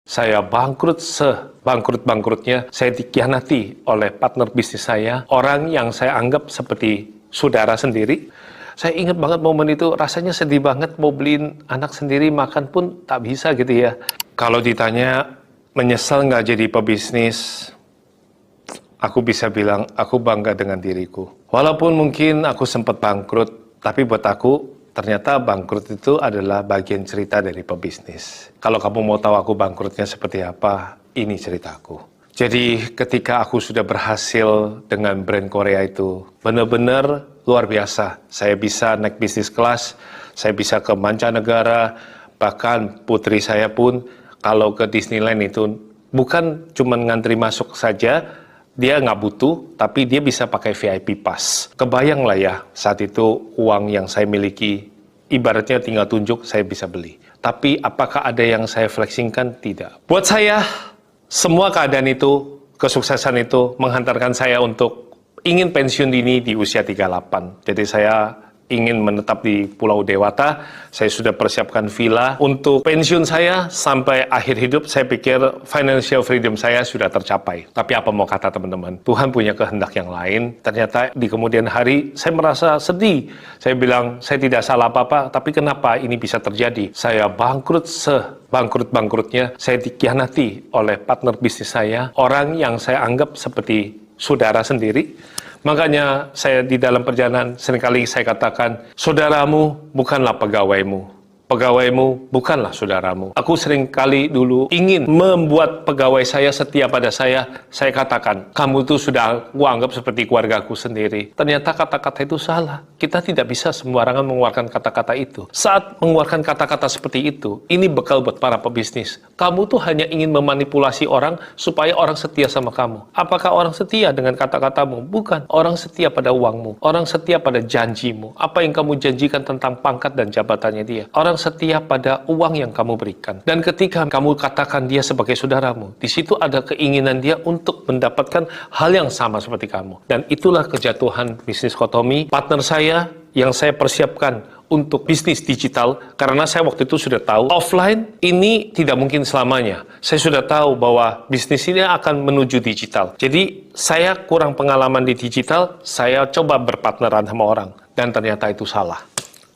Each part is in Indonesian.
Saya bangkrut sebangkrut-bangkrutnya. Saya dikhianati oleh partner bisnis saya, orang yang saya anggap seperti saudara sendiri. Saya ingat banget momen itu, rasanya sedih banget, mau beliin anak sendiri makan pun tak bisa gitu ya. Kalau ditanya, menyesal nggak jadi pebisnis? Aku bisa bilang, aku bangga dengan diriku. Walaupun mungkin aku sempat bangkrut, tapi buat aku, ternyata bangkrut itu adalah bagian cerita dari pebisnis. Kalau kamu mau tahu aku bangkrutnya seperti apa, ini ceritaku. Jadi ketika aku sudah berhasil dengan brand Korea itu, benar-benar luar biasa. Saya bisa naik bisnis kelas, saya bisa ke mancanegara, bahkan putri saya pun kalau ke Disneyland itu bukan cuma ngantri masuk saja, dia nggak butuh, tapi dia bisa pakai VIP Pass. Kebayang lah ya, saat itu uang yang saya miliki, ibaratnya tinggal tunjuk, saya bisa beli. Tapi apakah ada yang saya flexingkan? Tidak. Buat saya, semua keadaan itu, kesuksesan itu, menghantarkan saya untuk ingin pensiun dini di usia 38. Jadi saya ingin menetap di Pulau Dewata. Saya sudah persiapkan villa untuk pensiun saya sampai akhir hidup. Saya pikir financial freedom saya sudah tercapai. Tapi apa mau kata teman-teman, Tuhan punya kehendak yang lain. Ternyata di kemudian hari saya merasa sedih. Saya bilang saya tidak salah apa-apa, tapi kenapa ini bisa terjadi? Saya bangkrut sebangkrut-bangkrutnya. Saya dikhianati oleh partner bisnis saya, orang yang saya anggap seperti saudara sendiri. Makanya saya di dalam perjalanan seringkali saya katakan, saudaramu bukanlah pegawaimu. Pegawaimu bukanlah saudaramu. Aku seringkali dulu ingin membuat pegawai saya setia pada saya katakan, kamu tuh sudah aku anggap seperti keluargaku sendiri. Ternyata kata-kata itu salah. Kita tidak bisa sembarangan mengeluarkan kata-kata itu. Saat mengeluarkan kata-kata seperti itu, ini bekal buat para pebisnis. Kamu tuh hanya ingin memanipulasi orang supaya orang setia sama kamu. Apakah orang setia dengan kata-katamu? Bukan. Orang setia pada uangmu. Orang setia pada janjimu. Apa yang kamu janjikan tentang pangkat dan jabatannya dia. Orang setia pada uang yang kamu berikan. Dan ketika kamu katakan dia sebagai saudaramu, di situ ada keinginan dia untuk mendapatkan hal yang sama seperti kamu. Dan itulah kejatuhan bisnis Kotomi. Partner saya yang saya persiapkan untuk bisnis digital, karena saya waktu itu sudah tahu offline ini tidak mungkin selamanya. Saya sudah tahu bahwa bisnis ini akan menuju digital. Jadi saya kurang pengalaman di digital, saya coba berpartneran sama orang. Dan ternyata itu salah.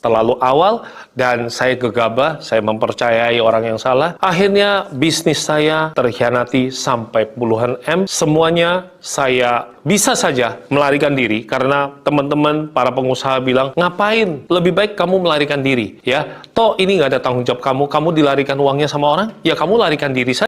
Terlalu awal dan saya gegabah, saya mempercayai orang yang salah. Akhirnya bisnis saya terkhianati sampai puluhan M. Semuanya saya bisa saja melarikan diri karena teman-teman para pengusaha bilang, ngapain? Lebih baik kamu melarikan diri, ya. Toh ini nggak ada tanggung jawab kamu dilarikan uangnya sama orang, ya kamu larikan diri saja.